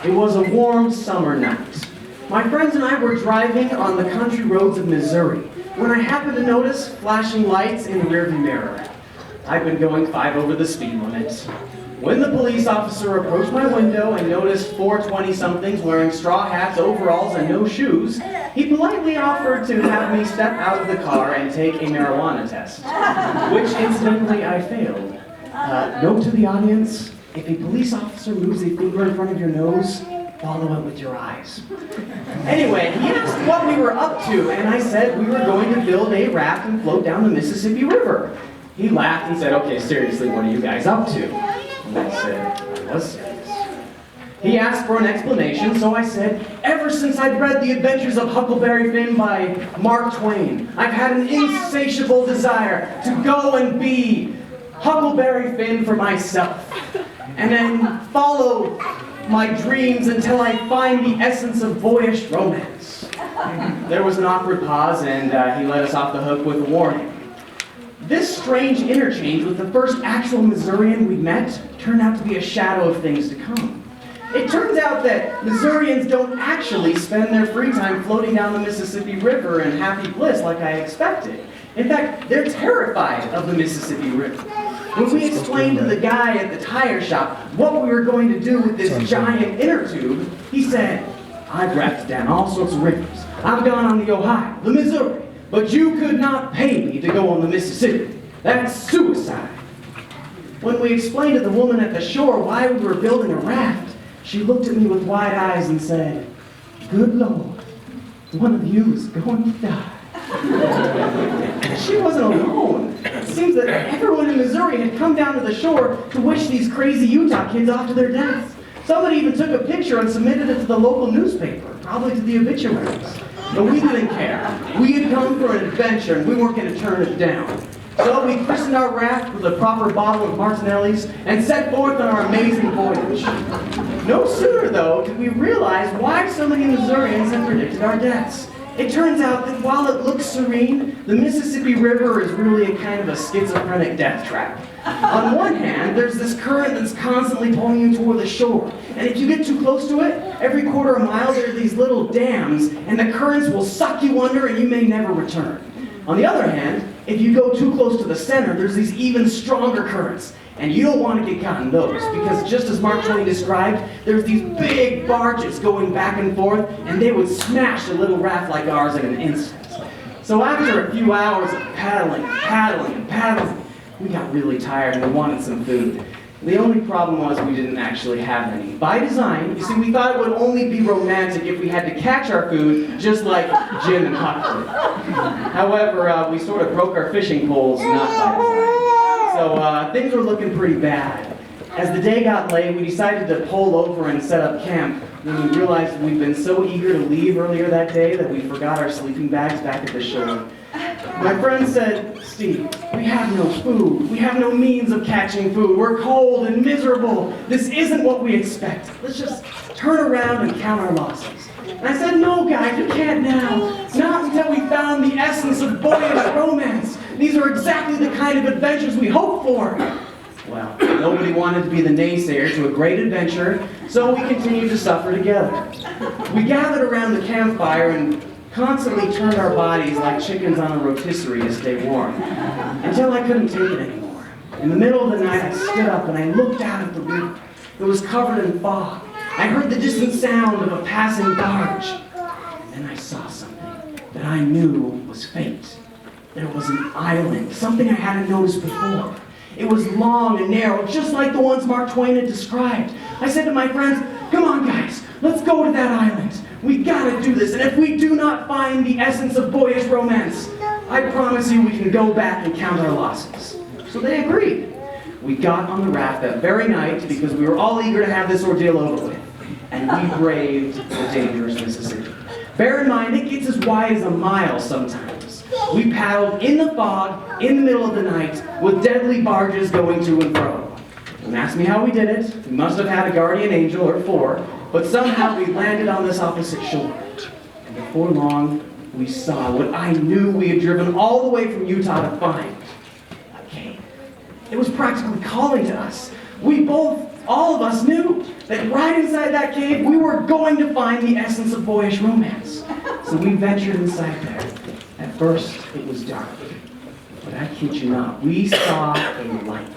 It was a warm summer night. My friends and I were driving on the country roads of Missouri when I happened to notice flashing lights in the rearview mirror. I'd been going 5 over the speed limit. When the police officer approached my window and noticed 4 20-somethings wearing straw hats, overalls, and no shoes, he politely offered to have me step out of the car and take a marijuana test, which incidentally I failed. Note to the audience, if a police officer moves a finger in front of your nose, follow it with your eyes. Anyway, he asked what we were up to, and I said we were going to build a raft and float down the Mississippi River. He laughed and said, "Okay, seriously, what are you guys up to?" And I said, I was serious. He asked for an explanation, so I said, ever since I'd read The Adventures of Huckleberry Finn by Mark Twain, I've had an insatiable desire to go and be Huckleberry Finn for myself, and then follow my dreams until I find the essence of boyish romance. There was an awkward pause, and he let us off the hook with a warning. This strange interchange with the first actual Missourian we met turned out to be a shadow of things to come. It turns out that Missourians don't actually spend their free time floating down the Mississippi River in happy bliss like I expected. In fact, they're terrified of the Mississippi River. When we explained to the guy at the tire shop what we were going to do with this giant inner tube, he said, "I've rafted down all sorts of rivers. I've gone on the Ohio, the Missouri, but you could not pay me to go on the Mississippi. That's suicide." When we explained to the woman at the shore why we were building a raft, she looked at me with wide eyes and said, "Good Lord, one of you is going to die." She wasn't alone. It seems that everyone in Missouri had come down to the shore to wish these crazy Utah kids off to their deaths. Somebody even took a picture and submitted it to the local newspaper, probably to the obituaries. But we didn't care. We had come for an adventure, and we weren't going to turn it down. So we christened our raft with a proper bottle of Martinelli's and set forth on our amazing voyage. No sooner, though, did we realize why so many Missourians had predicted our deaths. It turns out that while it looks serene, the Mississippi River is really a kind of a schizophrenic death trap. On one hand, there's this current that's constantly pulling you toward the shore. And if you get too close to it, every quarter mile there are these little dams, and the currents will suck you under and you may never return. On the other hand, if you go too close to the center, there's these even stronger currents. And you don't want to get caught in those, because just as Mark Twain described, there's these big barges going back and forth, and they would smash a little raft like ours in an instant. So after a few hours of paddling, we got really tired and we wanted some food. The only problem was we didn't actually have any. By design, you see, we thought it would only be romantic if we had to catch our food, just like Jim and Huck did. However, we sort of broke our fishing poles, not by design. So things were looking pretty bad. As the day got late, we decided to pull over and set up camp when we realized we'd been so eager to leave earlier that day that we forgot our sleeping bags back at the shore. My friend said, "Steve, we have no food. We have no means of catching food. We're cold and miserable. This isn't what we expected. Let's just turn around and count our losses." And I said, "No, guys, you can't now. Not until we found the essence of boyish romance. These are exactly the kind of adventures we hoped for." Well, nobody wanted to be the naysayer to a great adventure, so we continued to suffer together. We gathered around the campfire and constantly turned our bodies like chickens on a rotisserie to stay warm, until I couldn't take it anymore. In the middle of the night, I stood up and I looked out at the river. It was covered in fog. I heard the distant sound of a passing barge. Then I saw something that I knew was fate. There was an island, something I hadn't noticed before. It was long and narrow, just like the ones Mark Twain had described. I said to my friends, "Come on, guys, let's go to that island. We gotta do this, and if we do not find the essence of boyish romance, I promise you we can go back and count our losses." So they agreed. We got on the raft that very night because we were all eager to have this ordeal over with, and we braved the dangerous Mississippi. Bear in mind, it gets as wide as a mile sometimes. We paddled in the fog, in the middle of the night, with deadly barges going to and fro. Don't ask me how we did it. We must have had a guardian angel or 4, but somehow we landed on this opposite shore. And before long, we saw what I knew we had driven all the way from Utah to find. A cave. It was practically calling to us. We both all of us knew that right inside that cave, we were going to find the essence of boyish romance. So we ventured inside there. At first, it was dark. But I kid you not, we saw a light.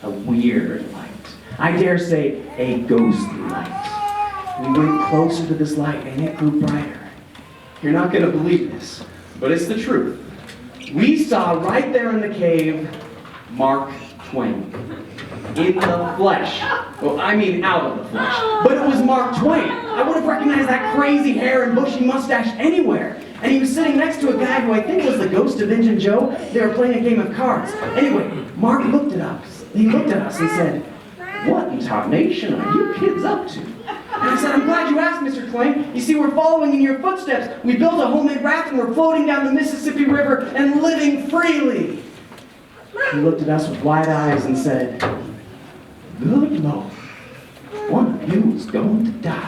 A weird light. I dare say, a ghostly light. We went closer to this light, and it grew brighter. You're not going to believe this, but it's the truth. We saw right there in the cave, Mark Twain. In the flesh. Well, I mean out of the flesh. But it was Mark Twain. I would have recognized that crazy hair and bushy mustache anywhere. And he was sitting next to a guy who I think was the ghost of Injun Joe. They were playing a game of cards. Anyway, Mark looked at us. He looked at us and said, "What in tarnation are you kids up to?" And I said, "I'm glad you asked, Mr. Twain. You see, we're following in your footsteps. We built a homemade raft and we're floating down the Mississippi River and living freely." He looked at us with wide eyes and said, "Good Lord, one of you is going to die."